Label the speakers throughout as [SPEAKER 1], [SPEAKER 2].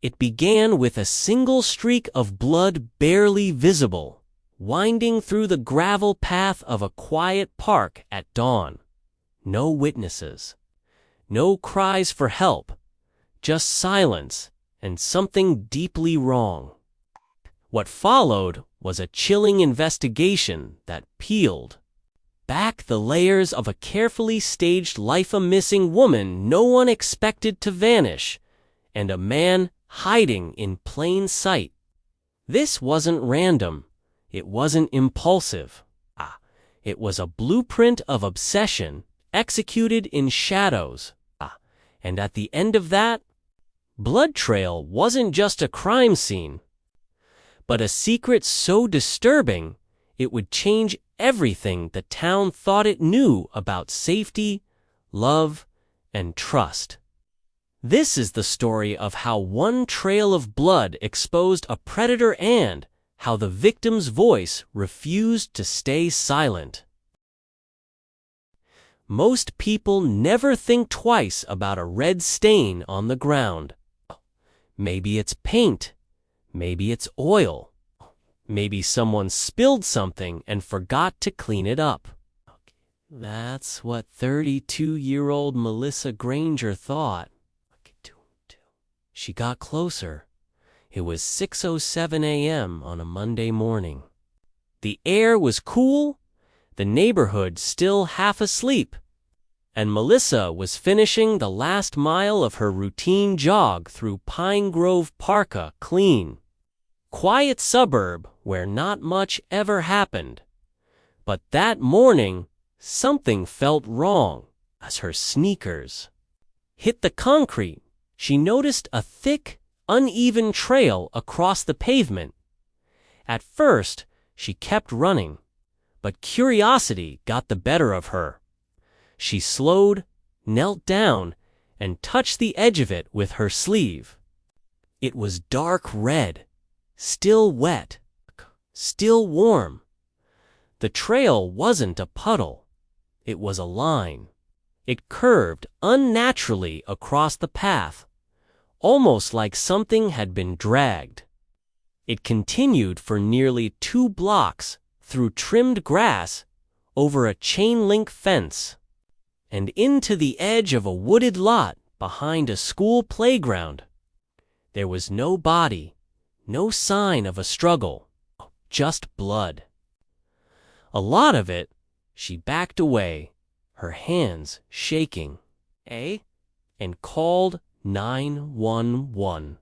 [SPEAKER 1] It began with a single streak of blood barely visible, winding through the gravel path of a quiet park at dawn. No witnesses. No cries for help. Just silence and something deeply wrong. What followed was a chilling investigation that peeled back the layers of a carefully staged life. A missing woman no one expected to vanish, and a man hiding in plain sight. This wasn't random. It wasn't impulsive. It was a blueprint of obsession executed in shadows. And at the end of that blood trail wasn't just a crime scene, but a secret so disturbing it would change everything the town thought it knew about safety, love, and trust. This is the story of how one trail of blood exposed a predator and how the victim's voice refused to stay silent. Most people never think twice about a red stain on the ground. Maybe it's paint. Maybe it's oil. Maybe someone spilled something and forgot to clean it up. That's what 32-year-old Melissa Granger thought. She got closer. It was 6:07 a.m. on a Monday morning. The air was cool, the neighborhood still half asleep, and Melissa was finishing the last mile of her routine jog through Pine Grove Park, a clean, quiet suburb where not much ever happened. But that morning, something felt wrong. As her sneakers hit the concrete, she noticed a thick, uneven trail across the pavement. At first, she kept running, but curiosity got the better of her. She slowed, knelt down, and touched the edge of it with her sleeve. It was dark red, still wet, still warm. The trail wasn't a puddle. It was a line. It curved unnaturally across the path, almost like something had been dragged. It continued for nearly 2 blocks through trimmed grass, over a chain-link fence, and into the edge of a wooded lot behind a school playground. There was no body, no sign of a struggle, just blood. A lot of it. She backed away, her hands shaking, and called 911.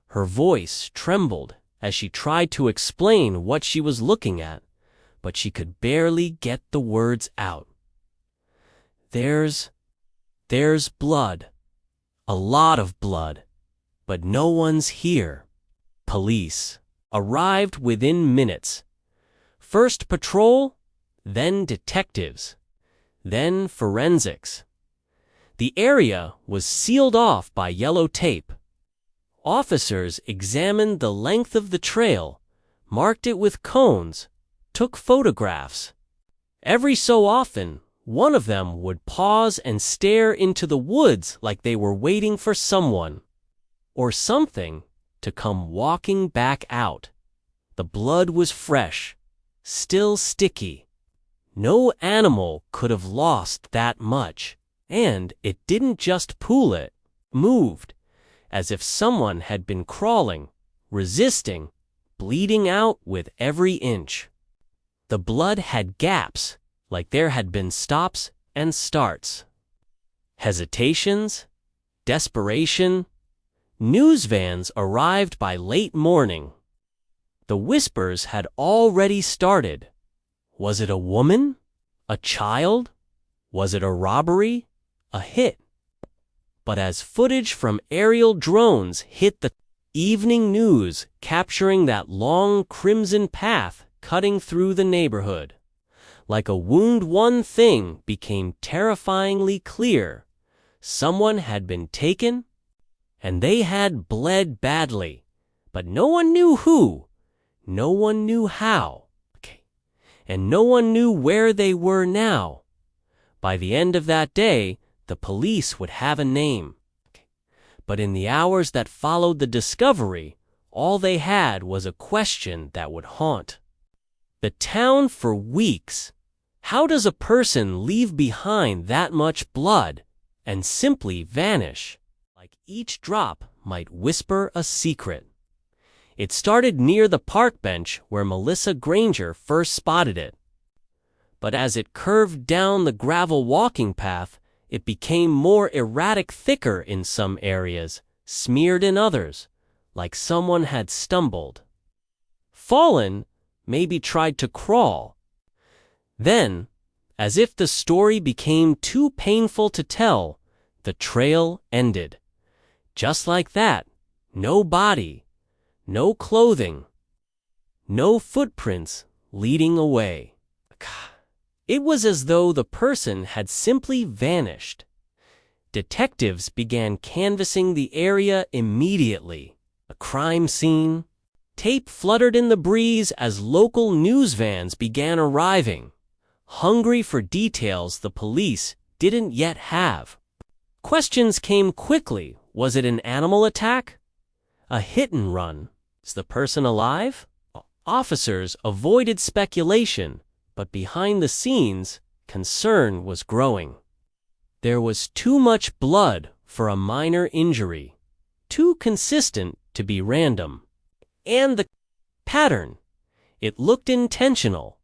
[SPEAKER 1] Her voice trembled as she tried to explain what she was looking at, but she could barely get the words out. There's blood. A lot of blood. But no one's here. Police arrived within minutes. First patrol, then detectives, then forensics. The area was sealed off by yellow tape. Officers examined the length of the trail, marked it with cones, took photographs. Every so often, one of them would pause and stare into the woods like they were waiting for someone or something to come walking back out. The blood was fresh, still sticky. No animal could have lost that much, and it didn't just pool, it moved, as if someone had been crawling, resisting, bleeding out with every inch. The blood had gaps, like there had been stops and starts. Hesitations, desperation. News vans arrived by late morning. The whispers had already started. Was it a woman? A child? Was it a robbery? A hit? But as footage from aerial drones hit the evening news, capturing that long crimson path cutting through the neighborhood, like a wound, one thing became terrifyingly clear. Someone had been taken, and they had bled badly, but no one knew who, no one knew how, and no one knew where they were now. By the end of that day, the police would have a name. But in the hours that followed the discovery, all they had was a question that would haunt the town for weeks. How does a person leave behind that much blood and simply vanish? Like each drop might whisper a secret. It started near the park bench where Melissa Granger first spotted it. But as it curved down the gravel walking path, it became more erratic, thicker in some areas, smeared in others, like someone had stumbled, fallen, maybe tried to crawl. Then, as if the story became too painful to tell, the trail ended. Just like that, no body, no clothing, no footprints leading away. It was as though the person had simply vanished. Detectives began canvassing the area immediately. A crime scene. Tape fluttered in the breeze as local news vans began arriving, hungry for details the police didn't yet have. Questions came quickly. Was it an animal attack? A hit and run? Is the person alive? Officers avoided speculation, but behind the scenes, concern was growing. There was too much blood for a minor injury, too consistent to be random. And the pattern, it looked intentional.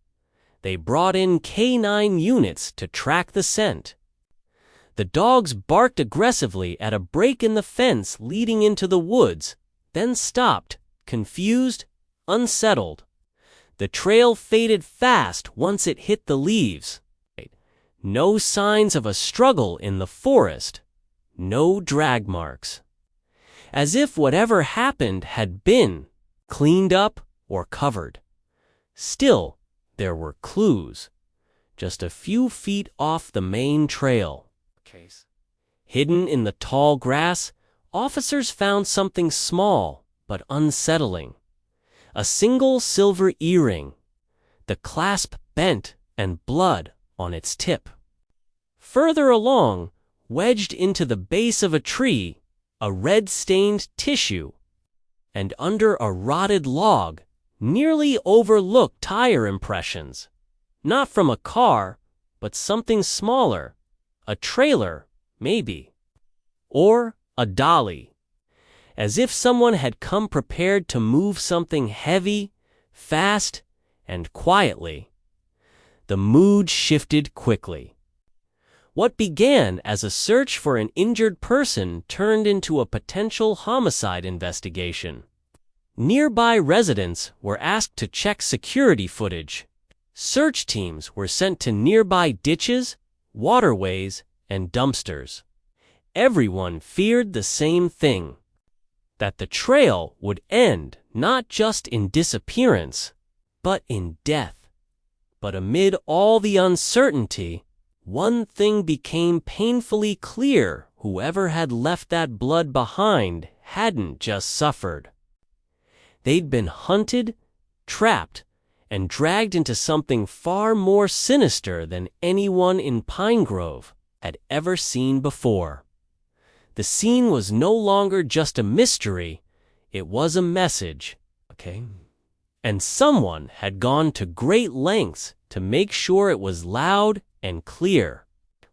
[SPEAKER 1] They brought in K9 units to track the scent. The dogs barked aggressively at a break in the fence leading into the woods, then stopped, confused, unsettled. The trail faded fast once it hit the leaves. No signs of a struggle in the forest. No drag marks. As if whatever happened had been cleaned up or covered. Still, there were clues. Just a few feet off the main trail. Hidden in the tall grass, officers found something small but unsettling. A single silver earring, the clasp bent and blood on its tip. Further along, wedged into the base of a tree, a red-stained tissue, and under a rotted log, nearly overlooked tire impressions. Not from a car, but something smaller, a trailer, maybe, or a dolly. As if someone had come prepared to move something heavy, fast, and quietly. The mood shifted quickly. What began as a search for an injured person turned into a potential homicide investigation. Nearby residents were asked to check security footage. Search teams were sent to nearby ditches, waterways, and dumpsters. Everyone feared the same thing. That the trail would end not just in disappearance, but in death. But amid all the uncertainty, one thing became painfully clear: whoever had left that blood behind hadn't just suffered. They'd been hunted, trapped, and dragged into something far more sinister than anyone in Pine Grove had ever seen before. The scene was no longer just a mystery, it was a message, And someone had gone to great lengths to make sure it was loud and clear,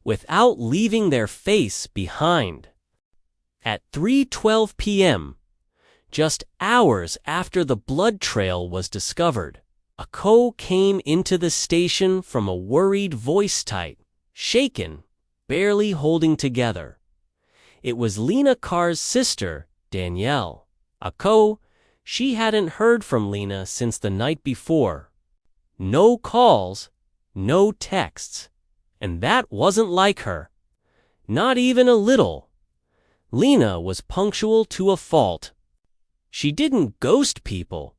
[SPEAKER 1] without leaving their face behind. At 3:12 p.m., just hours after the blood trail was discovered, a call came into the station from a worried voice, tight, shaken, barely holding together. It was Lena Carr's sister, Danielle. She hadn't heard from Lena since the night before. No calls, no texts. And that wasn't like her. Not even a little. Lena was punctual to a fault. She didn't ghost people.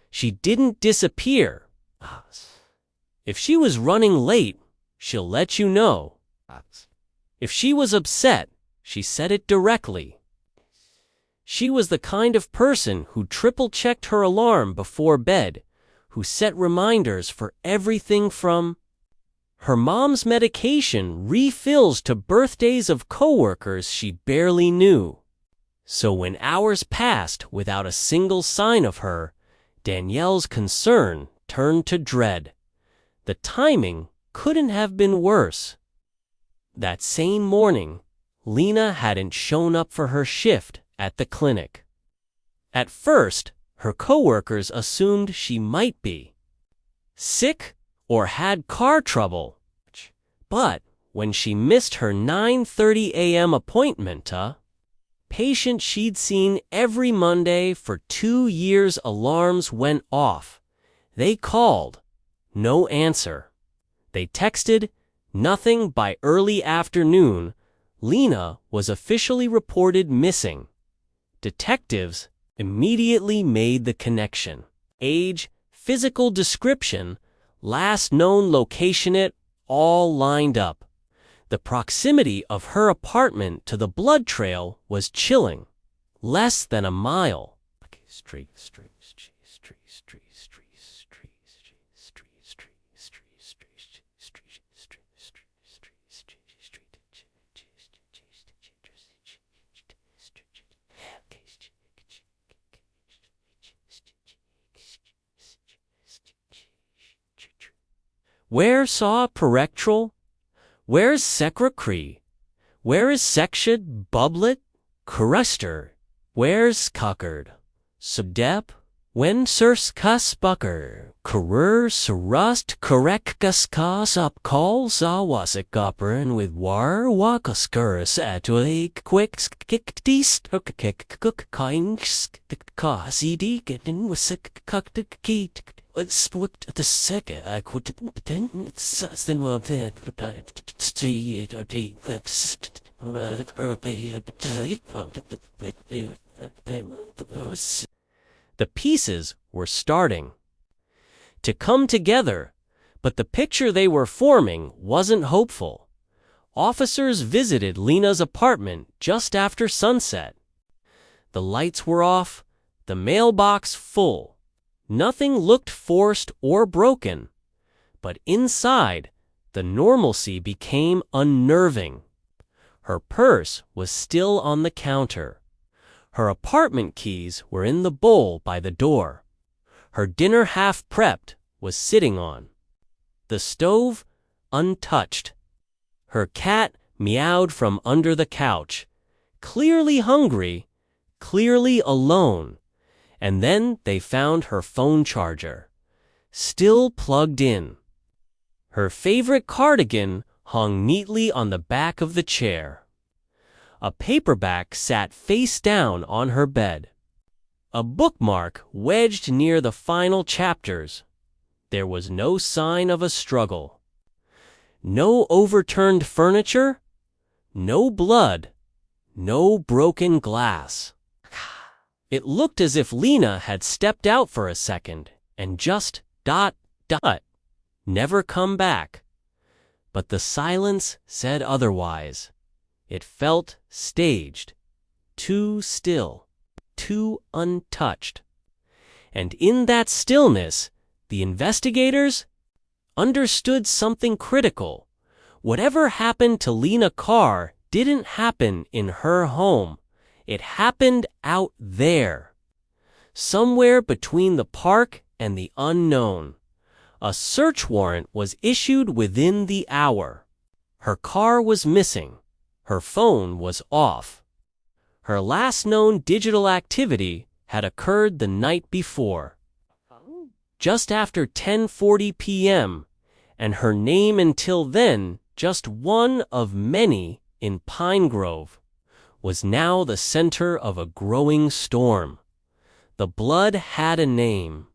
[SPEAKER 1] She didn't disappear. If she was running late, she'll let you know. If she was upset, she said it directly. She was the kind of person who triple-checked her alarm before bed, who set reminders for everything from her mom's medication refills to birthdays of coworkers she barely knew. So when hours passed without a single sign of her, Danielle's concern turned to dread. The timing couldn't have been worse. That same morning, Lena hadn't shown up for her shift at the clinic. At first, her coworkers assumed she might be sick or had car trouble. But when she missed her 9:30 a.m. appointment, patient she'd seen every Monday for 2 years, alarms went off. They called. No answer. They texted. Nothing. By early afternoon, Lena was officially reported missing. Detectives immediately made the connection. Age, physical description, last known location, it all lined up. The proximity of her apartment to the blood trail was chilling. Less than a mile. Where saw parectral? Where's secrecree? Where is section bublet? Cruster? Where's cuckard? Subdep? When sirs cuss bucker? Career surust correctus cos up calls awasik upperin with war wakaskurus atuake quick kick dist kick cook kinds cos ed getting wasik cooked keat. Spooked the second I could then something of that see it or take that the pieces were starting to come together, but the picture they were forming wasn't hopeful. Officers visited Lena's apartment just after sunset. The lights were off, the mailbox full. Nothing looked forced or broken, but inside, the normalcy became unnerving. Her purse was still on the counter. Her apartment keys were in the bowl by the door. Her dinner half prepped was sitting on the stove, untouched. Her cat meowed from under the couch, clearly hungry, clearly alone. And then they found her phone charger, still plugged in. Her favorite cardigan hung neatly on the back of the chair. A paperback sat face down on her bed. A bookmark wedged near the final chapters. There was no sign of a struggle. No overturned furniture, no blood, no broken glass. It looked as if Lena had stepped out for a second and just ... never come back. But the silence said otherwise. It felt staged, too still, too untouched. And in that stillness, the investigators understood something critical. Whatever happened to Lena Carr didn't happen in her home. It happened out there, somewhere between the park and the unknown. A search warrant was issued within the hour. Her car was missing. Her phone was off. Her last known digital activity had occurred the night before, just after 10:40 p.m., and her name until then just one of many in Pine Grove, was now the center of a growing storm. The blood had a name.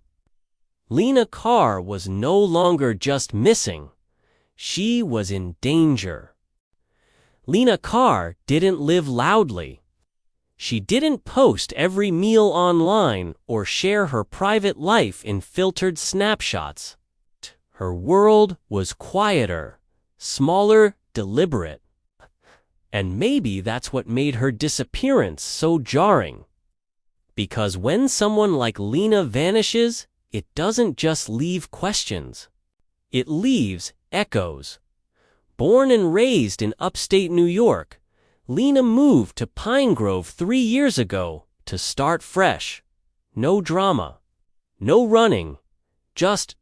[SPEAKER 1] Lena Carr was no longer just missing. She was in danger. Lena Carr didn't live loudly. She didn't post every meal online or share her private life in filtered snapshots. Her world was quieter, smaller, deliberate. And maybe that's what made her disappearance so jarring. Because when someone like Lena vanishes, it doesn't just leave questions. It leaves echoes. Born and raised in upstate New York, Lena moved to Pine Grove 3 years ago to start fresh. No drama. No running. Just ...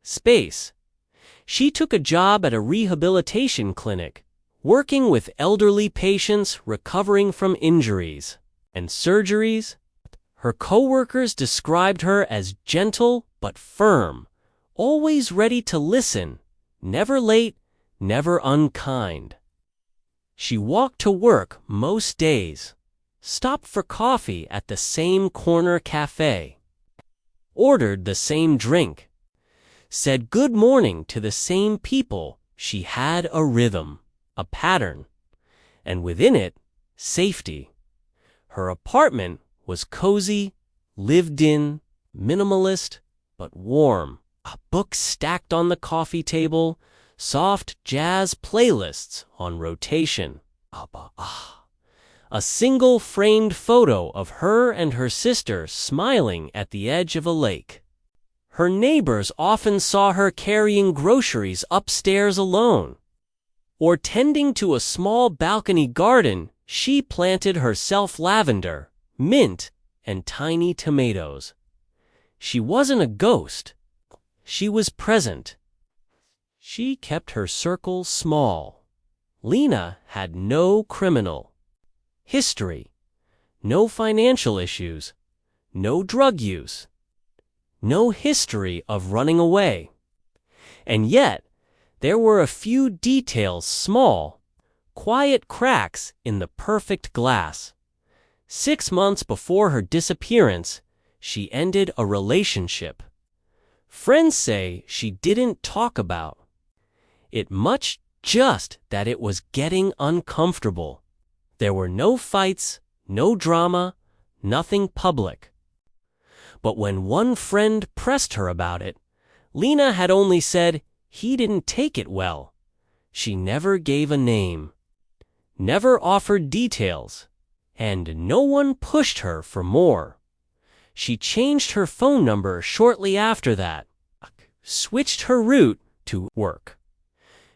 [SPEAKER 1] space. She took a job at a rehabilitation clinic, working with elderly patients recovering from injuries and surgeries. Her coworkers described her as gentle but firm, always ready to listen, never late, never unkind. She walked to work most days, stopped for coffee at the same corner cafe, ordered the same drink, said good morning to the same people. She had a rhythm, a pattern, and within it, safety. Her apartment was cozy, lived in, minimalist, but warm. A book stacked on the coffee table, soft jazz playlists on rotation. A single framed photo of her and her sister smiling at the edge of a lake. Her neighbors often saw her carrying groceries upstairs alone, or tending to a small balcony garden she planted herself: lavender, mint, and tiny tomatoes. She wasn't a ghost. She was present. She kept her circle small. Lena had no criminal history, no financial issues, no drug use, no history of running away. And yet, there were a few details, small, quiet cracks in the perfect glass. 6 months before her disappearance, she ended a relationship. Friends say she didn't talk about it much, just that it was getting uncomfortable. There were no fights, no drama, nothing public. But when one friend pressed her about it, Lena had only said he didn't take it well. She never gave a name, never offered details, and no one pushed her for more. She changed her phone number shortly after that, switched her route to work,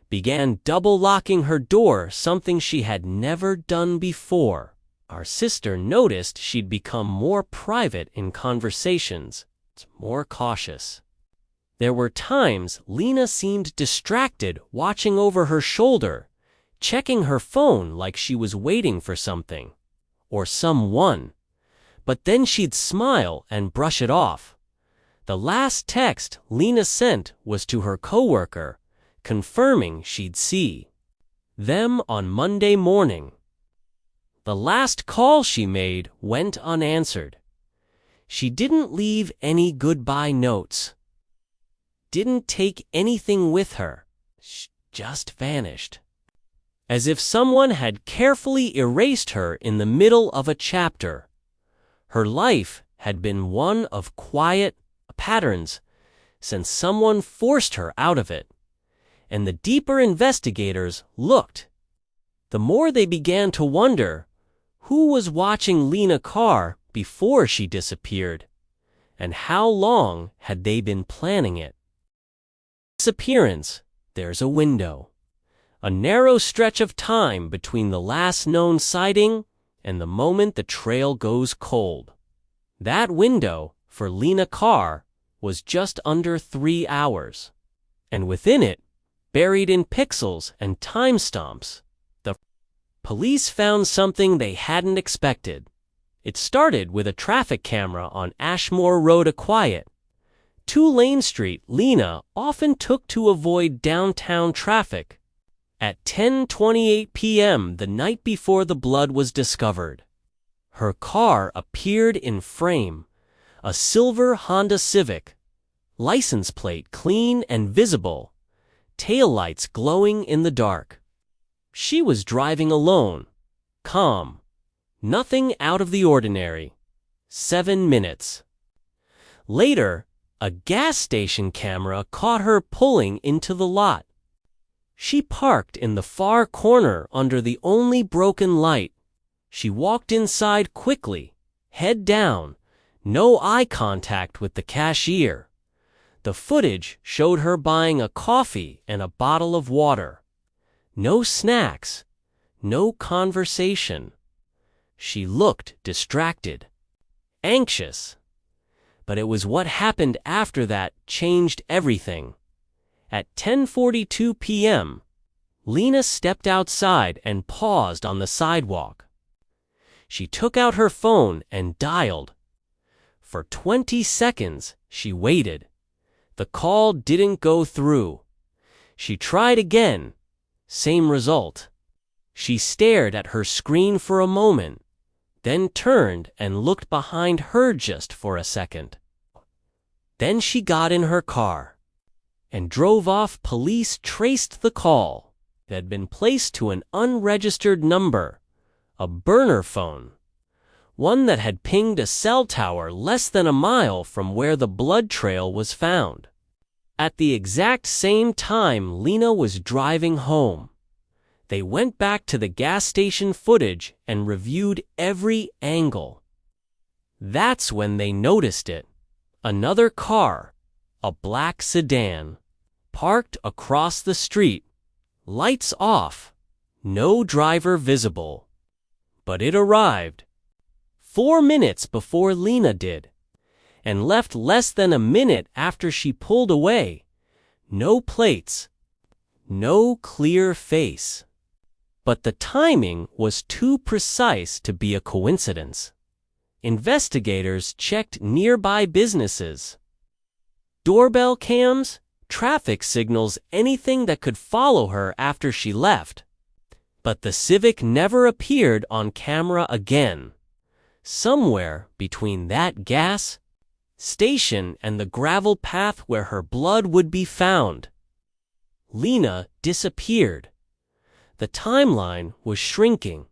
[SPEAKER 1] began double-locking her door, something she had never done before. Our sister noticed she'd become more private in conversations, more cautious. There were times Lena seemed distracted, watching over her shoulder, checking her phone like she was waiting for something or someone. But then she'd smile and brush it off. The last text Lena sent was to her coworker, confirming she'd see them on Monday morning. The last call she made went unanswered. She didn't leave any goodbye notes, didn't take anything with her. She just vanished, as if someone had carefully erased her in the middle of a chapter. Her life had been one of quiet patterns since someone forced her out of it. And the deeper investigators looked, the more they began to wonder who was watching Lena Carr before she disappeared, and how long had they been planning it. Disappearance, there's a window, a narrow stretch of time between the last known sighting and the moment the trail goes cold. That window, for Lena Carr, was just under 3 hours. And within it, buried in pixels and timestamps, the police found something they hadn't expected. It started with a traffic camera on Ashmore Road, a quiet, 2-lane street Lena often took to avoid downtown traffic. At 10:28 p.m. the night before the blood was discovered, her car appeared in frame, a silver Honda Civic, license plate clean and visible, taillights glowing in the dark. She was driving alone, calm, nothing out of the ordinary. 7 minutes later, a gas station camera caught her pulling into the lot. She parked in the far corner under the only broken light. She walked inside quickly, head down, no eye contact with the cashier. The footage showed her buying a coffee and a bottle of water. No snacks, No conversation. She looked distracted, anxious. But it was what happened after that changed everything. At 10:42 p.m., Lena stepped outside and paused on the sidewalk. She took out her phone and dialed. For 20 seconds, she waited. The call didn't go through. She tried again. Same result. She stared at her screen for a moment, then turned and looked behind her just for a second. Then she got in her car and drove off. Police traced the call. It had been placed to an unregistered number, a burner phone, one that had pinged a cell tower less than a mile from where the blood trail was found. At the exact same time Lena was driving home. They went back to the gas station footage and reviewed every angle. That's when they noticed it. Another car, a black sedan, parked across the street, lights off, no driver visible. But it arrived 4 minutes before Lena did, and left less than a minute after she pulled away. No plates, no clear face. But the timing was too precise to be a coincidence. Investigators checked nearby businesses, doorbell cams, traffic signals, anything that could follow her after she left. But the Civic never appeared on camera again. Somewhere between that gas station and the gravel path where her blood would be found, Lena disappeared. The timeline was shrinking,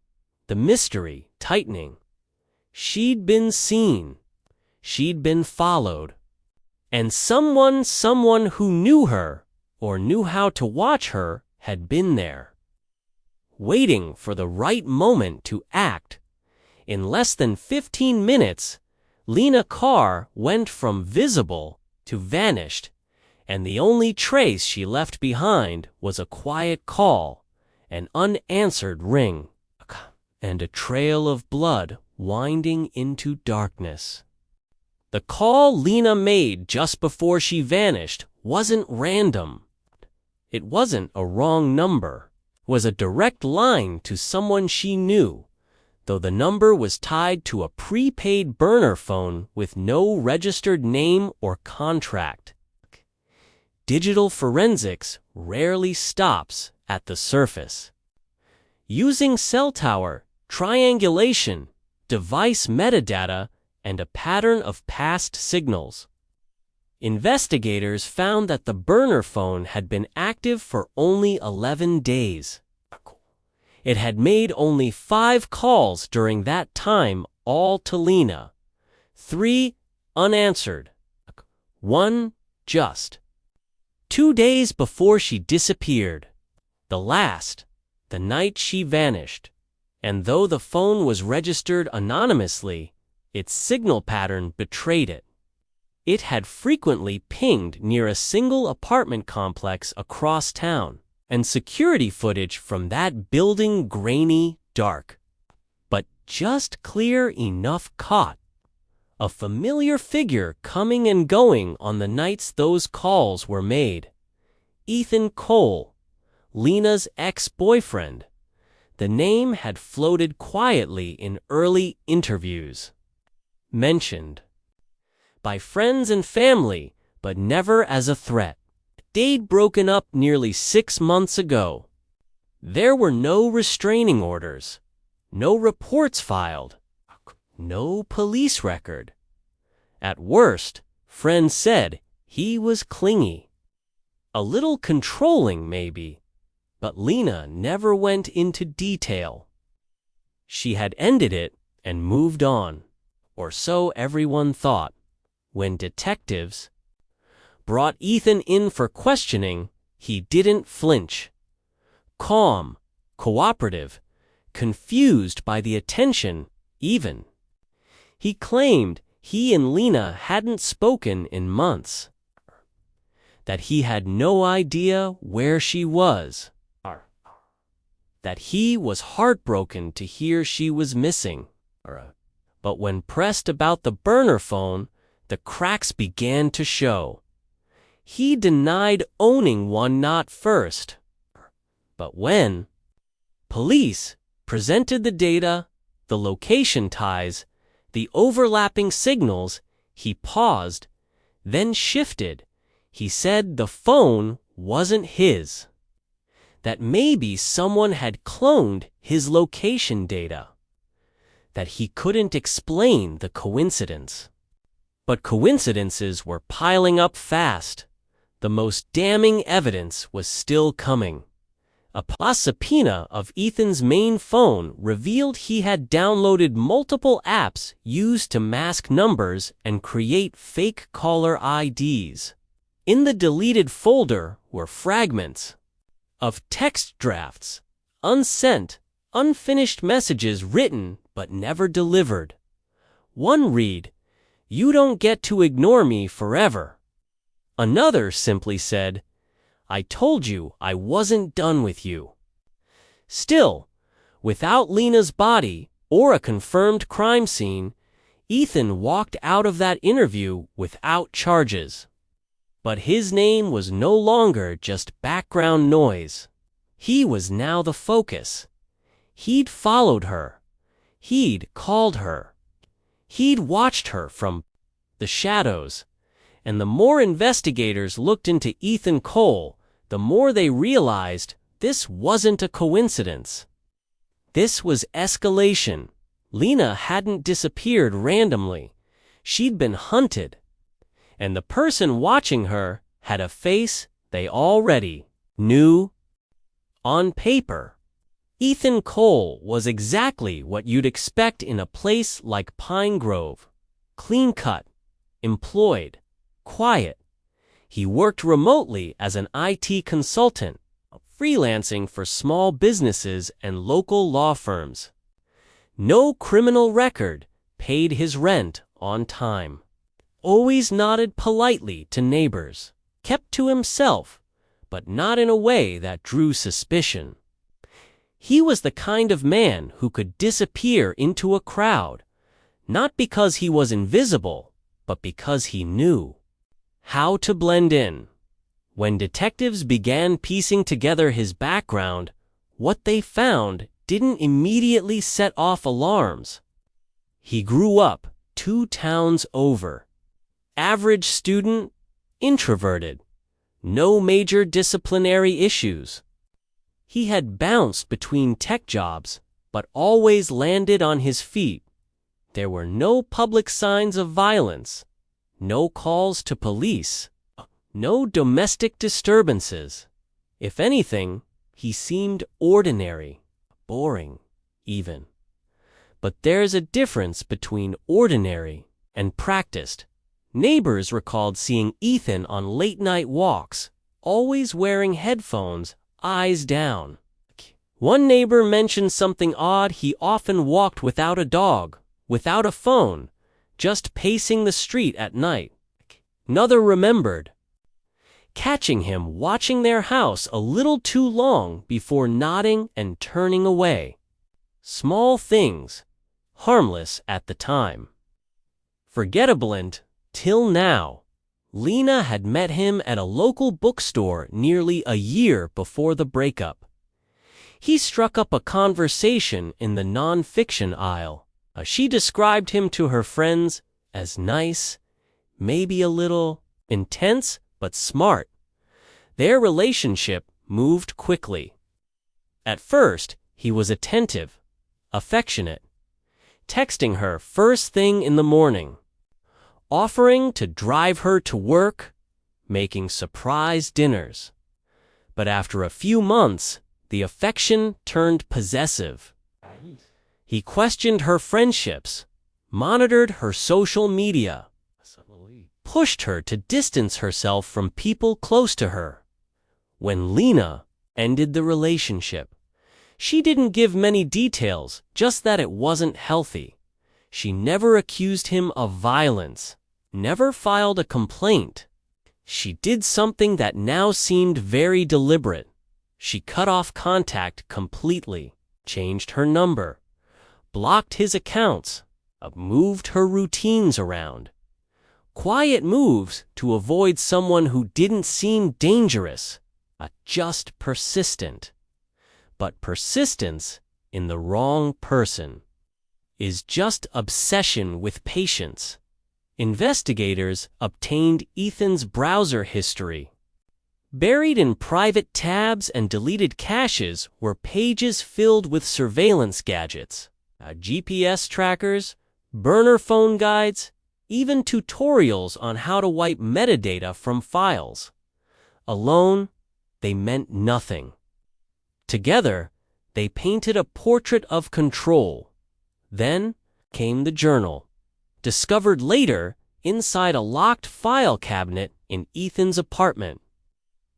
[SPEAKER 1] the mystery tightening. She'd been seen. She'd been followed. And someone who knew her, or knew how to watch her, had been there, waiting for the right moment to act. In less than 15 minutes, Lena Carr went from visible to vanished, and the only trace she left behind was a quiet call, an unanswered ring, and a trail of blood winding into darkness. The call Lena made just before she vanished wasn't random. It wasn't a wrong number. It was a direct line to someone she knew, though the number was tied to a prepaid burner phone with no registered name or contract. Digital forensics rarely stops at the surface. Using cell tower, triangulation, device metadata, and a pattern of past signals, investigators found that the burner phone had been active for only 11 days. It had made only 5 calls during that time, all to Lena. 3 unanswered. 1 just. 2 days before she disappeared. The last, the night she vanished. And though the phone was registered anonymously, its signal pattern betrayed it. It had frequently pinged near a single apartment complex across town, and security footage from that building grainy, dark, but just clear enough caught a familiar figure coming and going on the nights those calls were made. Ethan Cole, Lena's ex-boyfriend. The name had floated quietly in early interviews. Mentioned by friends and family, but never as a threat. They'd broken up nearly 6 months ago. There were no restraining orders, no reports filed, no police record. At worst, friends said he was clingy. A little controlling, maybe. But Lena never went into detail. She had ended it and moved on, or so everyone thought. When detectives brought Ethan in for questioning, he didn't flinch. Calm, cooperative, confused by the attention, even. He claimed he and Lena hadn't spoken in months, that he had no idea where she was. that he was heartbroken to hear she was missing. But when pressed about the burner phone, the cracks began to show. He denied owning one not first. But when police presented the data, the location ties, the overlapping signals, he paused, then shifted. He said the phone wasn't his. That maybe someone had cloned his location data. That he couldn't explain the coincidence. But coincidences were piling up fast. The most damning evidence was still coming. A subpoena of Ethan's main phone revealed he had downloaded multiple apps used to mask numbers and create fake caller IDs. In the deleted folder were fragments of text drafts, unsent, unfinished messages written but never delivered. One read, "You don't get to ignore me forever." Another simply said, "I told you I wasn't done with you." Still, without Lena's body or a confirmed crime scene, Ethan walked out of that interview without charges. But his name was no longer just background noise. He was now the focus. He'd followed her. He'd called her. He'd watched her from the shadows. And the more investigators looked into Ethan Cole, the more they realized this wasn't a coincidence. This was escalation. Lena hadn't disappeared randomly. She'd been hunted. And the person watching her had a face they already knew. On paper, Ethan Cole was exactly what you'd expect in a place like Pine Grove. Clean-cut, employed, quiet. He worked remotely as an IT consultant, freelancing for small businesses and local law firms. No criminal record, paid his rent on time. Always nodded politely to neighbors, kept to himself, but not in a way that drew suspicion. He was the kind of man who could disappear into a crowd, not because he was invisible, but because he knew how to blend in. When detectives began piecing together his background, what they found didn't immediately set off alarms. He grew up 2 towns over. Average student, introverted. No major disciplinary issues. He had bounced between tech jobs, but always landed on his feet. There were no public signs of violence. No calls to police. No domestic disturbances. If anything, he seemed ordinary, boring, even. But there's a difference between ordinary and practiced. Neighbors recalled seeing Ethan on late-night walks, always wearing headphones, eyes down. One neighbor mentioned something odd: he often walked without a dog, without a phone, just pacing the street at night. Another remembered catching him watching their house a little too long before nodding and turning away. Small things, harmless at the time. Forgettable till now. Lena had met him at a local bookstore nearly a year before the breakup. He struck up a conversation in the non-fiction aisle. She described him to her friends as nice, maybe a little intense, but smart. Their relationship moved quickly. At first, he was attentive, affectionate, texting her first thing in the morning, offering to drive her to work, making surprise dinners. But after a few months, the affection turned possessive. He questioned her friendships, monitored her social media, pushed her to distance herself from people close to her. When Lena ended the relationship, she didn't give many details, just that it wasn't healthy. She never accused him of violence, never filed a complaint. She did something that now seemed very deliberate. She cut off contact completely, changed her number, blocked his accounts, moved her routines around. Quiet moves to avoid someone who didn't seem dangerous, just persistent. But persistence in the wrong person is just obsession with patience. Investigators obtained Ethan's browser history. Buried in private tabs and deleted caches were pages filled with surveillance gadgets, GPS trackers, burner phone guides, even tutorials on how to wipe metadata from files. Alone, they meant nothing. Together, they painted a portrait of control. Then came the journal, discovered later inside a locked file cabinet in Ethan's apartment.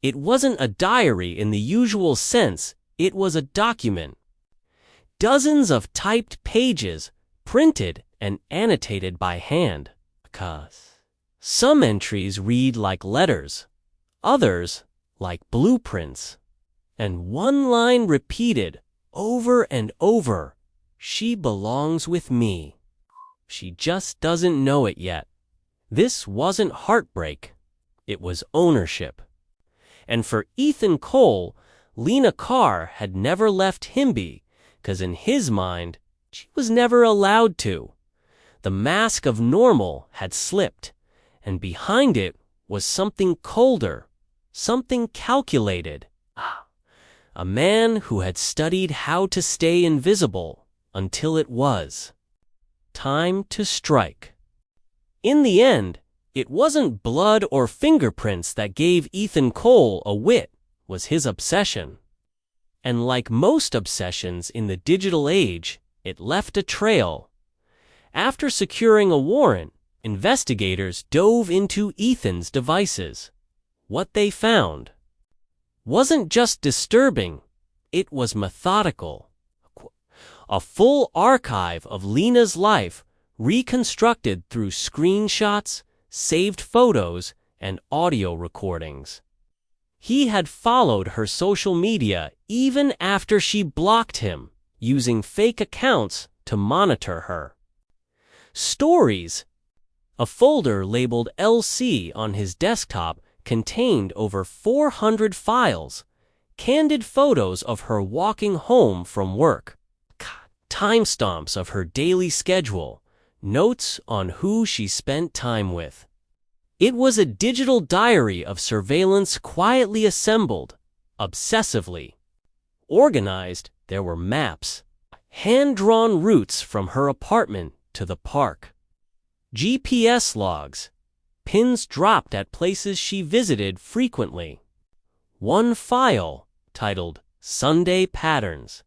[SPEAKER 1] It wasn't a diary in the usual sense, it was a document. Dozens of typed pages, printed and annotated by hand. Some entries read like letters, others like blueprints, and one line repeated over and over, "She belongs with me." She just doesn't know it yet. This wasn't heartbreak, it was ownership. And for Ethan Cole, Lena Carr had never left Himby, 'cause in his mind, she was never allowed to. The mask of normal had slipped, and behind it was something colder, something calculated. A man who had studied how to stay invisible until it was time to strike. In the end, it wasn't blood or fingerprints that gave Ethan Cole a wit, was his obsession. And like most obsessions in the digital age, it left a trail. After securing a warrant, investigators dove into Ethan's devices. What they found wasn't just disturbing, it was methodical. A full archive of Lena's life reconstructed through screenshots, saved photos, and audio recordings. He had followed her social media even after she blocked him, using fake accounts to monitor her. Stories. A folder labeled LC on his desktop contained over 400 files, candid photos of her walking home from work, timestamps of her daily schedule, notes on who she spent time with. It was a digital diary of surveillance quietly assembled, obsessively. Organized, there were maps, hand-drawn routes from her apartment to the park, GPS logs, pins dropped at places she visited frequently. One file, titled Sunday Patterns,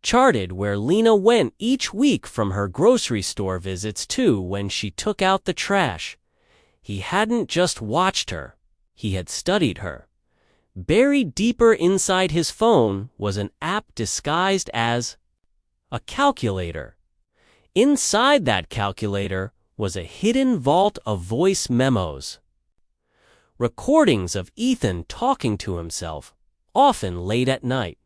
[SPEAKER 1] charted where Lena went each week from her grocery store visits to when she took out the trash. He hadn't just watched her, he had studied her. Buried deeper inside his phone was an app disguised as a calculator. Inside that calculator was a hidden vault of voice memos. Recordings of Ethan talking to himself, often late at night,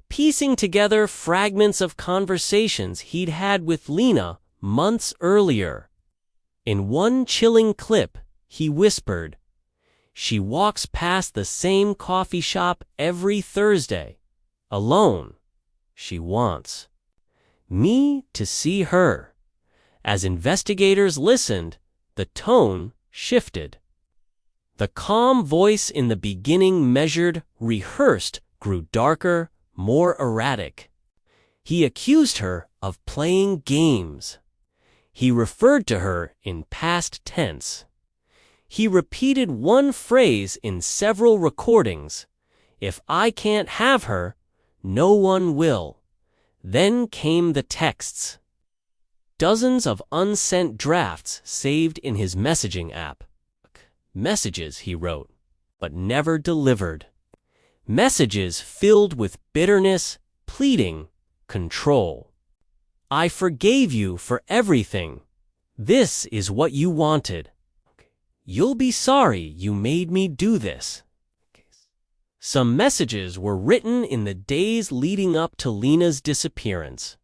[SPEAKER 1] piecing together fragments of conversations he'd had with Lena months earlier. In one chilling clip, he whispered, "She walks past the same coffee shop every Thursday. Alone. She wants me to see her." As investigators listened, the tone shifted. The calm voice in the beginning measured, rehearsed, grew darker, more erratic. He accused her of playing games. He referred to her in past tense. He repeated one phrase in several recordings, "If I can't have her, no one will." Then came the texts. Dozens of unsent drafts saved in his messaging app. Messages he wrote, but never delivered. Messages filled with bitterness, pleading, control. "I forgave you for everything. This is what you wanted. You'll be sorry you made me do this." Some messages were written in the days leading up to Lena's disappearance.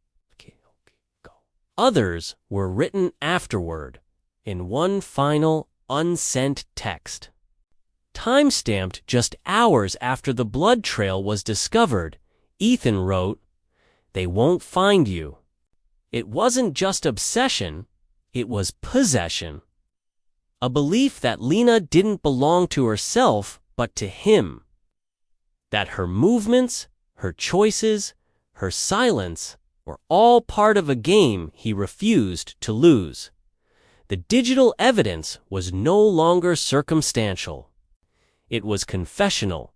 [SPEAKER 1] Others were written afterward, in one final, unsent text. Time-stamped just hours after the blood trail was discovered, Ethan wrote, "They won't find you." It wasn't just obsession, it was possession. A belief that Lena didn't belong to herself, but to him. That her movements, her choices, her silence were all part of a game he refused to lose. The digital evidence was no longer circumstantial. It was confessional.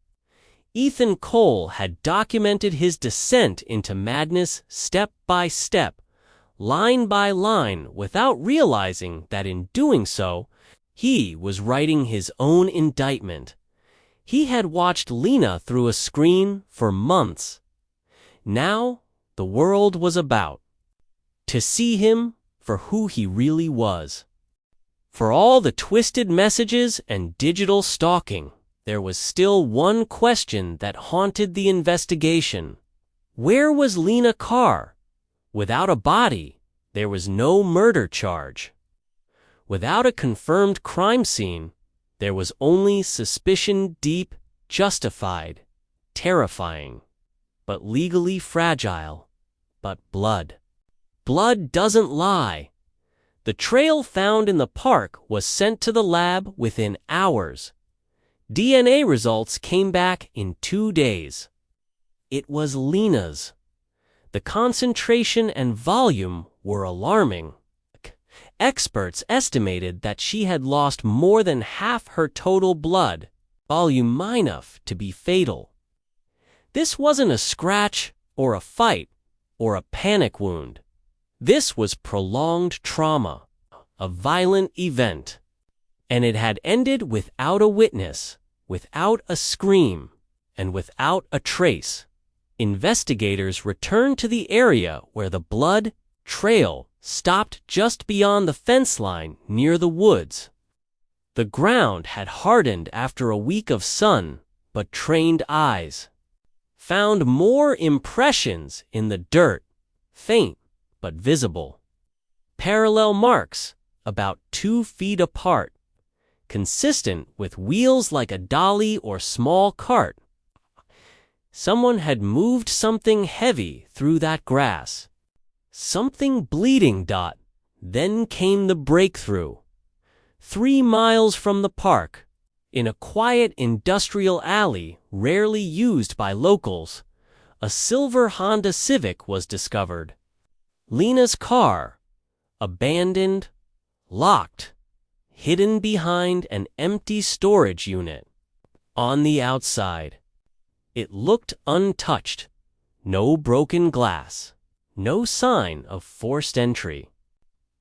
[SPEAKER 1] Ethan Cole had documented his descent into madness step by step, line by line, without realizing that in doing so, he was writing his own indictment. He had watched Lena through a screen for months. Now, the world was about to see him for who he really was. For all the twisted messages and digital stalking, there was still one question that haunted the investigation. Where was Lena Carr? Without a body, there was no murder charge. Without a confirmed crime scene, there was only suspicion, deep, justified, terrifying, but legally fragile. But blood. Blood doesn't lie. The trail found in the park was sent to the lab within hours. DNA results came back in 2 days. It was Lena's. The concentration and volume were alarming. Experts estimated that she had lost more than half her total blood, volume enough to be fatal. This wasn't a scratch or a fight or a panic wound. This was prolonged trauma, a violent event. And it had ended without a witness, without a scream, and without a trace. Investigators returned to the area where the blood trail stopped just beyond the fence line near the woods. The ground had hardened after a week of sun, but trained eyes found more impressions in the dirt, faint but visible. Parallel marks, about 2 feet apart, consistent with wheels like a dolly or small cart. Someone had moved something heavy through that grass. Something bleeding. Then came the breakthrough. 3 miles from the park, in a quiet industrial alley rarely used by locals, a silver Honda Civic was discovered. Lena's car, abandoned, locked, hidden behind an empty storage unit. On the outside, it looked untouched. No broken glass, no sign of forced entry.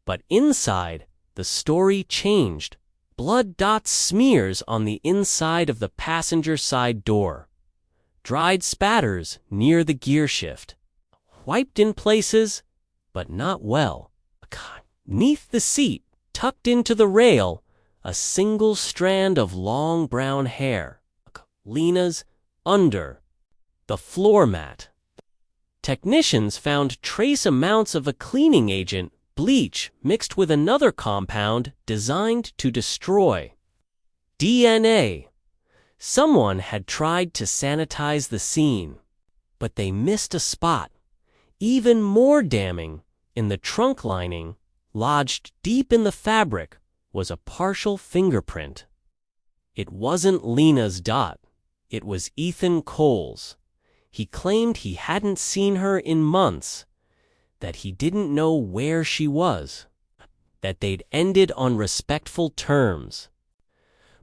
[SPEAKER 1] But inside, the story changed. Blood smears on the inside of the passenger side door. Dried spatters near the gear shift. Wiped in places, but not well. Neath the seat, tucked into the rail, a single strand of long brown hair. Lena's under the floor mat. Technicians found trace amounts of a cleaning agent, bleach, mixed with another compound designed to destroy. DNA. Someone had tried to sanitize the scene, but they missed a spot. Even more damning, in the trunk lining, lodged deep in the fabric, was a partial fingerprint. It wasn't Lena's. It was Ethan Cole's. He claimed he hadn't seen her in months, that he didn't know where she was, that they'd ended on respectful terms.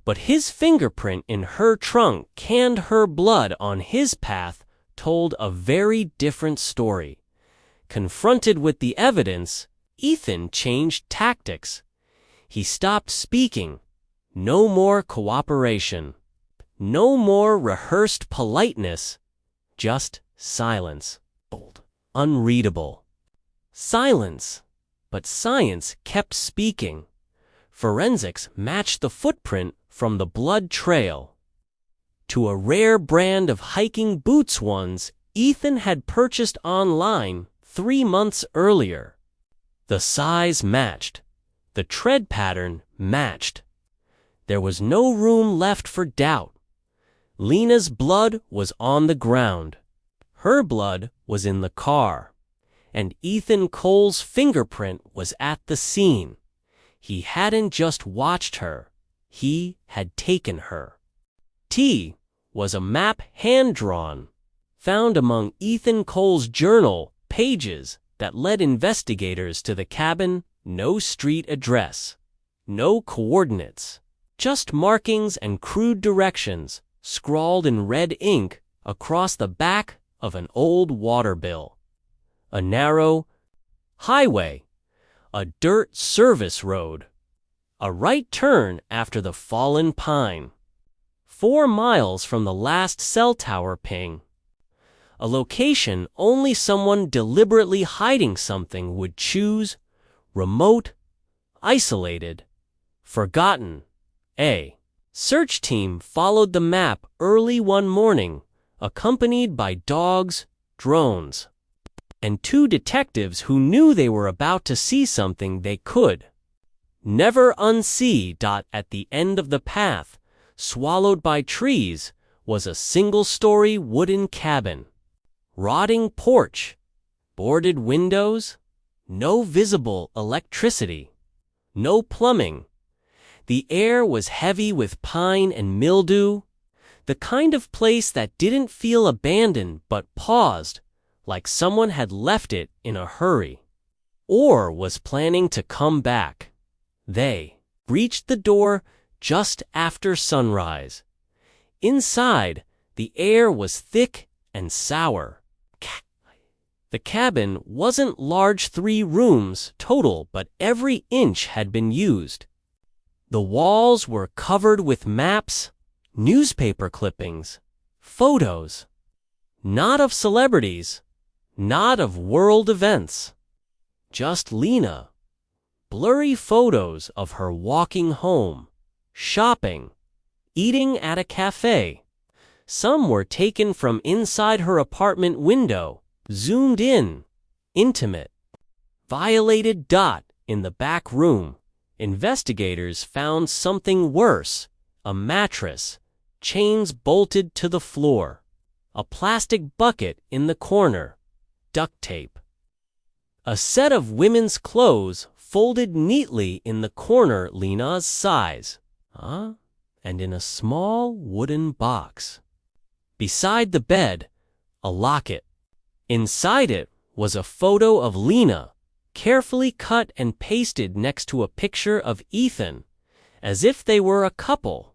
[SPEAKER 1] But his fingerprint in her trunk canned her blood on his path told a very different story. Confronted with the evidence, Ethan changed tactics. He stopped speaking. No more cooperation. No more rehearsed politeness. Just silence. Bold. Unreadable. Silence. But science kept speaking. Forensics matched the footprint from the blood trail to a rare brand of hiking boots ones Ethan had purchased online 3 months earlier. The size matched. The tread pattern matched. There was no room left for doubt. Lena's blood was on the ground. Her blood was in the car. And Ethan Cole's fingerprint was at the scene. He hadn't just watched her. He had taken her. T was a map hand-drawn, found among Ethan Cole's journal pages that led investigators to the cabin. No street address, no coordinates, just markings and crude directions scrawled in red ink across the back of an old water bill. A narrow highway, a dirt service road, a right turn after the fallen pine, 4 miles from the last cell tower ping. A location only someone deliberately hiding something would choose. Remote, isolated, forgotten. A search team followed the map early one morning, accompanied by dogs, drones, and 2 detectives who knew they were about to see something they could never unsee. At the end of the path, swallowed by trees, was a single-story wooden cabin. Rotting porch, boarded windows, no visible electricity, no plumbing. The air was heavy with pine and mildew, the kind of place that didn't feel abandoned but paused, like someone had left it in a hurry, or was planning to come back. They reached the door just after sunrise. Inside, the air was thick and sour. The cabin wasn't large, 3 rooms total, but every inch had been used. The walls were covered with maps, newspaper clippings, photos. Not of celebrities, not of world events. Just Lena. Blurry photos of her walking home, shopping, eating at a cafe. Some were taken from inside her apartment window, zoomed in, intimate. Violated. In the back room, investigators found something worse: a mattress, chains bolted to the floor, a plastic bucket in the corner, duct tape. A set of women's clothes folded neatly in the corner, Lena's size, and in a small wooden box. Beside the bed, a locket. Inside it was a photo of Lena, carefully cut and pasted next to a picture of Ethan, as if they were a couple,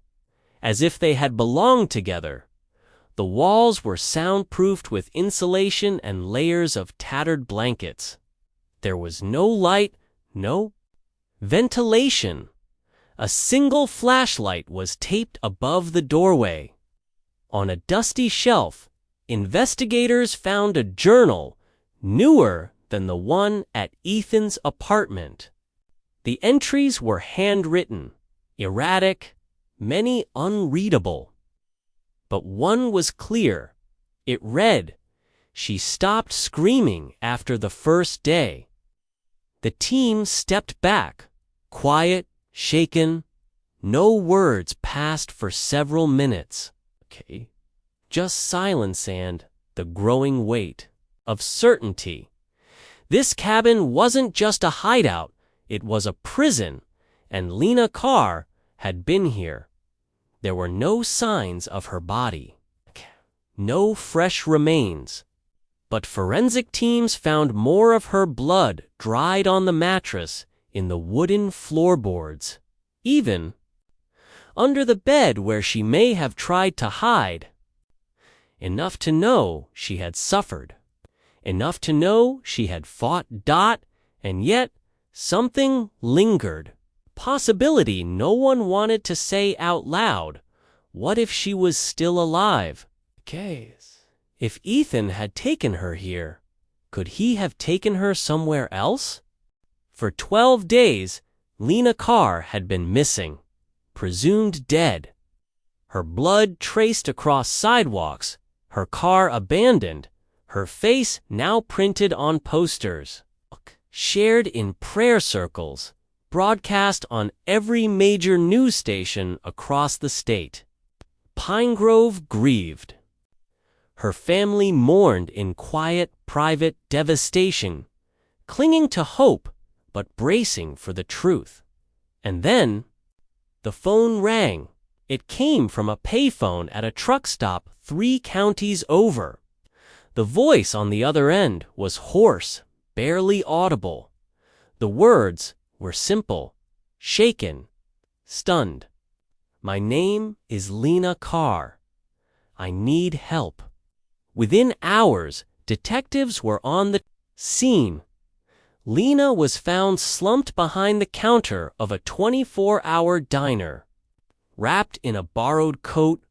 [SPEAKER 1] as if they had belonged together. The walls were soundproofed with insulation and layers of tattered blankets. There was no light, no ventilation. A single flashlight was taped above the doorway. On a dusty shelf, investigators found a journal, newer than the one at Ethan's apartment. The entries were handwritten, erratic, many unreadable. But one was clear. It read, "She stopped screaming after the first day." The team stepped back, quiet, shaken. No words passed for several minutes. Just silence and the growing weight of certainty. This cabin wasn't just a hideout, it was a prison, and Lena Carr had been here. There were no signs of her body, no fresh remains, but forensic teams found more of her blood dried on the mattress, in the wooden floorboards, even under the bed where she may have tried to hide. Enough to know she had suffered. Enough to know she had fought. And yet, something lingered. Possibility no one wanted to say out loud. What if she was still alive? If Ethan had taken her here, could he have taken her somewhere else? For 12 days, Lena Carr had been missing, presumed dead. her blood traced across sidewalks, her car abandoned, her face now printed on posters, shared in prayer circles, broadcast on every major news station across the state. Pine Grove grieved. Her family mourned in quiet, private devastation, clinging to hope but bracing for the truth. And then, the phone rang. It came from a payphone at a truck stop 3 counties over. The voice on the other end was hoarse, barely audible. The words were simple, shaken, stunned. "My name is Lena Carr. I need help." Within hours, detectives were on the scene. Lena was found slumped behind the counter of a 24-hour diner, wrapped in a borrowed coat,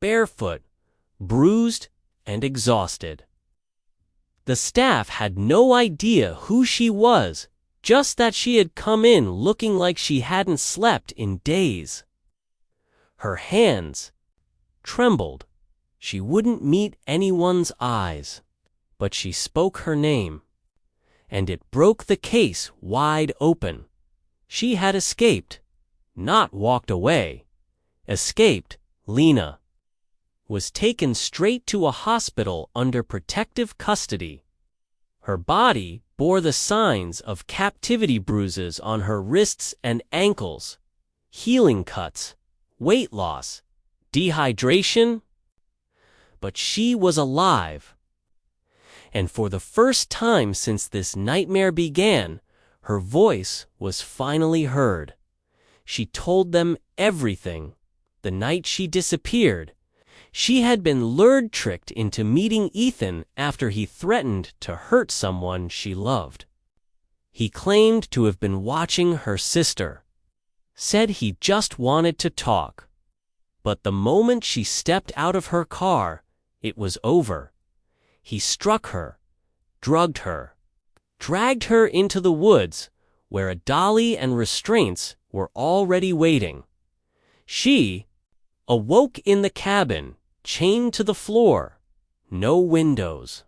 [SPEAKER 1] barefoot, bruised, and exhausted. The staff had no idea who she was, just that she had come in looking like she hadn't slept in days. Her hands trembled. She wouldn't meet anyone's eyes, but she spoke her name, and it broke the case wide open. She had escaped, not walked away. Escaped. Lena was taken straight to a hospital under protective custody. Her body bore the signs of captivity: bruises on her wrists and ankles, healing cuts, weight loss, dehydration. But she was alive. And for the first time since this nightmare began, her voice was finally heard. She told them everything. The night she disappeared, she had been tricked into meeting Ethan after he threatened to hurt someone she loved. He claimed to have been watching her sister, said he just wanted to talk. But the moment she stepped out of her car, it was over. He struck her, drugged her, dragged her into the woods, where a dolly and restraints were already waiting. She awoke in the cabin, chained to the floor. No windows,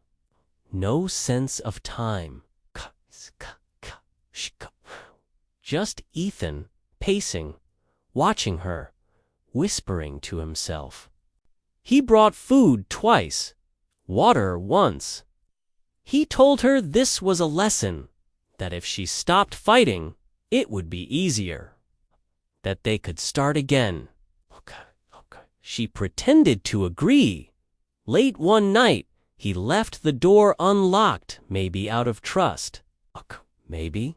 [SPEAKER 1] no sense of time. Just Ethan, pacing, watching her, whispering to himself. He brought food twice, water once. He told her this was a lesson, that if she stopped fighting, it would be easier, that they could start again. She pretended to agree. Late one night, he left the door unlocked, maybe out of trust. Maybe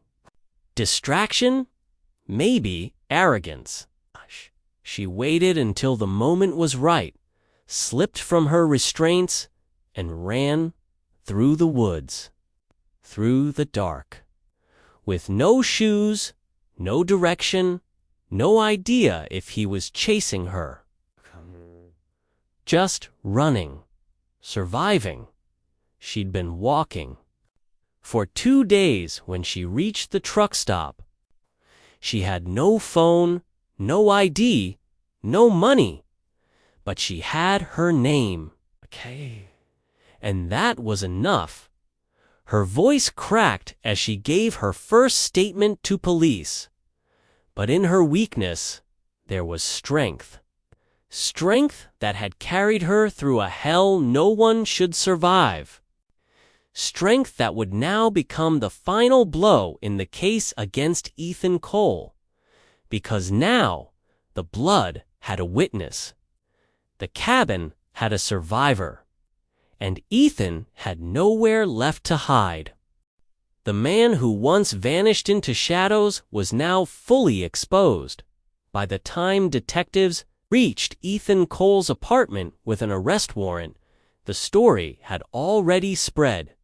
[SPEAKER 1] distraction, maybe arrogance. She waited until the moment was right, slipped from her restraints, and ran through the woods, through the dark, with no shoes, no direction, no idea if he was chasing her. Just running, surviving. She'd been walking. For 2 days when she reached the truck stop. She had no phone, no ID, no money, but she had her name. And that was enough. Her voice cracked as she gave her first statement to police. But in her weakness, there was strength. Strength that had carried her through a hell no one should survive. Strength that would now become the final blow in the case against Ethan Cole. Because now, the blood had a witness. The cabin had a survivor. And Ethan had nowhere left to hide. The man who once vanished into shadows was now fully exposed. By the time detectives reached Ethan Cole's apartment with an arrest warrant, the story had already spread.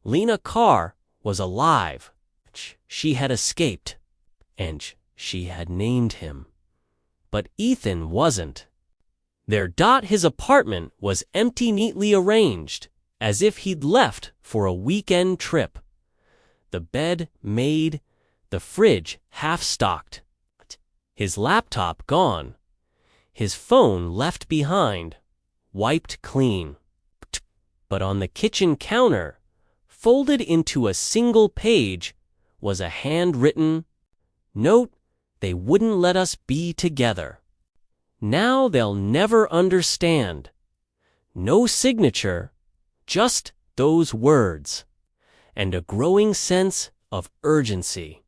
[SPEAKER 1] Lena Carr was alive. She had escaped. And she had named him. But Ethan wasn't. His apartment was empty, neatly arranged, as if he'd left for a weekend trip. The bed made, the fridge half-stocked. His laptop gone. His phone left behind, wiped clean. But on the kitchen counter, folded into a single page, was a handwritten note: "They wouldn't let us be together. Now they'll never understand." No signature, just those words, and a growing sense of urgency.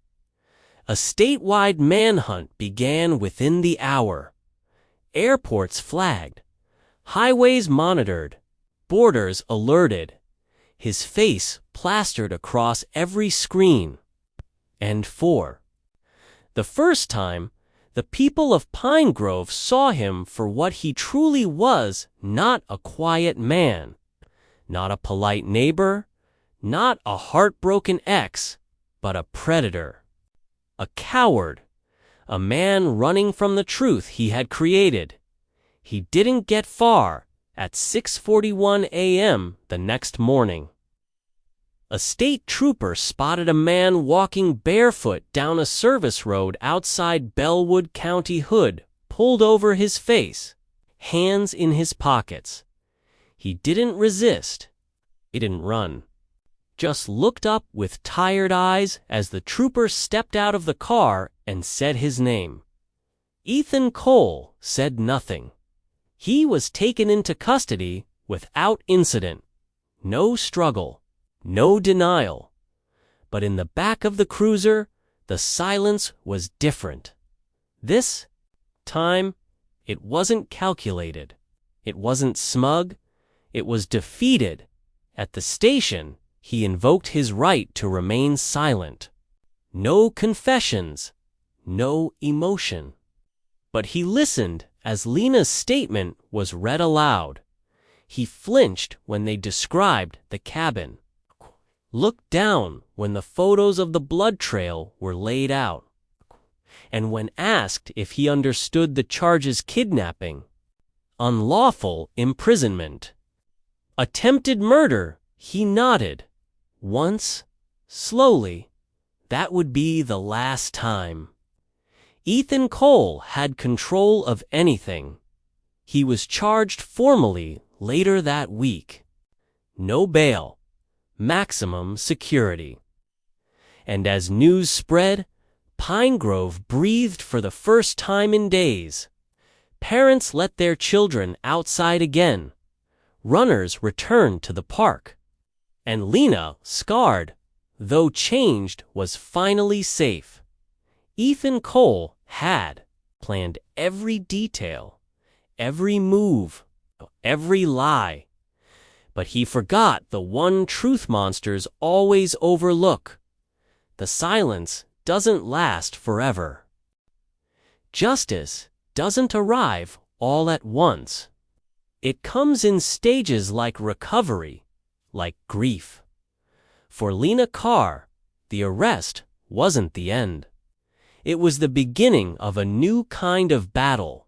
[SPEAKER 1] A statewide manhunt began within the hour. Airports flagged, highways monitored, borders alerted, his face plastered across every screen. And for the first time, the people of Pine Grove saw him for what he truly was: not a quiet man, not a polite neighbor, not a heartbroken ex, but a predator, a coward, a man running from the truth he had created. He didn't get far at 6:41 a.m. the next morning. A state trooper spotted a man walking barefoot down a service road outside Bellwood County. Hood pulled over his face, hands in his pockets. He didn't resist. He didn't run. Just looked up with tired eyes as the trooper stepped out of the car and said his name. Ethan Cole said nothing. He was taken into custody without incident. No struggle, no denial. But in the back of the cruiser, the silence was different. This time, it wasn't calculated. It wasn't smug. It was defeated. At the station, he invoked his right to remain silent. No confessions, no emotion. But he listened as Lena's statement was read aloud. He flinched when they described the cabin, looked down when the photos of the blood trail were laid out, and when asked if he understood the charges: kidnapping, unlawful imprisonment, attempted murder, he nodded. Once, slowly, that would be the last time. Ethan Cole had control of anything. He was charged formally later that week. No bail, maximum security. And as news spread, Pine Grove breathed for the first time in days. Parents let their children outside again. Runners returned to the park. And Lena, scarred, though changed, was finally safe. Ethan Cole had planned every detail, every move, every lie. But he forgot the one truth monsters always overlook: the silence doesn't last forever. Justice doesn't arrive all at once. It comes in stages, like recovery, like grief. For Lena Carr, the arrest wasn't the end. It was the beginning of a new kind of battle.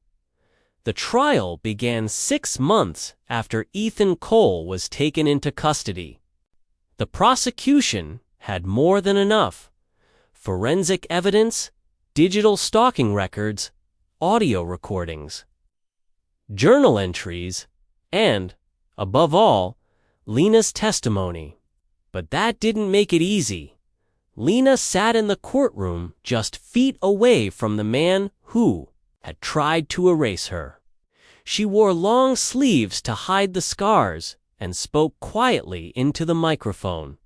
[SPEAKER 1] The trial began 6 months after Ethan Cole was taken into custody. The prosecution had more than enough: forensic evidence, digital stalking records, audio recordings, journal entries, and, above all, Lena's testimony. But that didn't make it easy. Lena sat in the courtroom just feet away from the man who had tried to erase her. She wore long sleeves to hide the scars and spoke quietly into the microphone,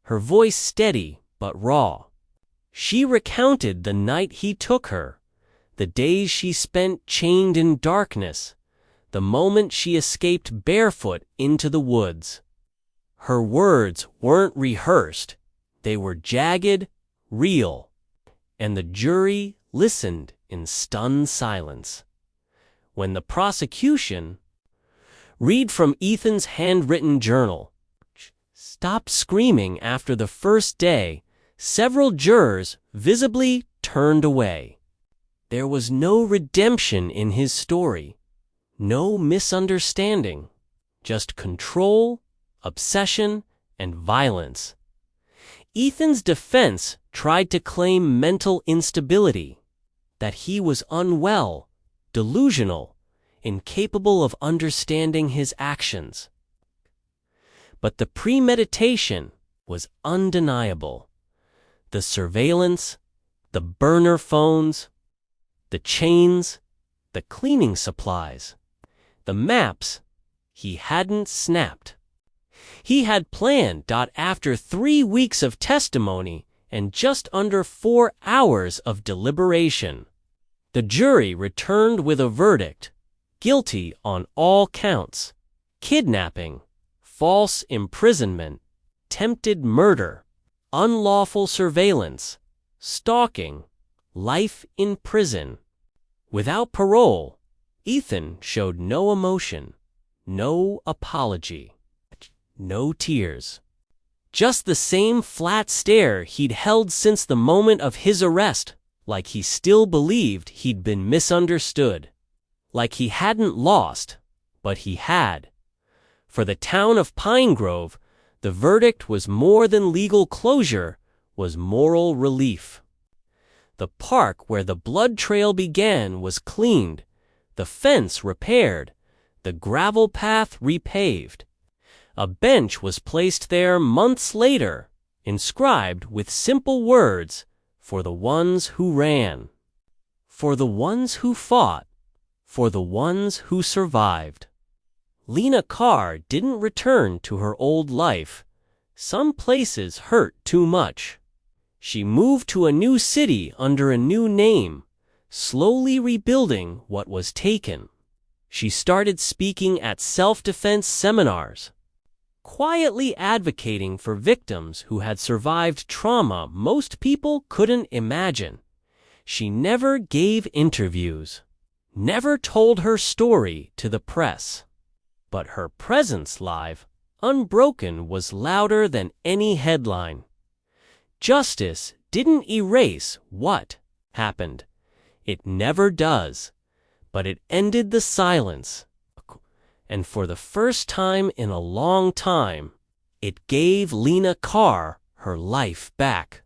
[SPEAKER 1] her voice steady but raw. She recounted the night he took her, the days she spent chained in darkness, the moment she escaped barefoot into the woods. Her words weren't rehearsed. They were jagged, real, and the jury listened in stunned silence. When the prosecution read from Ethan's handwritten journal, stopped screaming after the first day, several jurors visibly turned away. There was no redemption in his story, no misunderstanding, just control, obsession, and violence. Ethan's defense tried to claim mental instability, that he was unwell, delusional, incapable of understanding his actions. But the premeditation was undeniable. The surveillance, the burner phones, the chains, the cleaning supplies, the maps, he hadn't snapped. He had planned. After 3 weeks of testimony and just under 4 hours of deliberation, the jury returned with a verdict: guilty on all counts: kidnapping, false imprisonment, attempted murder, unlawful surveillance, stalking, life in prison. Without parole, Ethan showed no emotion, no apology, no tears. Just the same flat stare he'd held since the moment of his arrest, like he still believed he'd been misunderstood. Like he hadn't lost, but he had. For the town of Pine Grove, the verdict was more than legal closure, was moral relief. The park where the blood trail began was cleaned, the fence repaired, the gravel path repaved. A bench was placed there months later, inscribed with simple words: for the ones who ran, for the ones who fought, for the ones who survived. Lena Carr didn't return to her old life. Some places hurt too much. She moved to a new city under a new name, slowly rebuilding what was taken. She started speaking at self-defense seminars, quietly advocating for victims who had survived trauma most people couldn't imagine. She never gave interviews, never told her story to the press. But her presence live, unbroken, was louder than any headline. Justice didn't erase what happened. It never does. But it ended the silence. And for the first time in a long time, it gave Lena Carr her life back.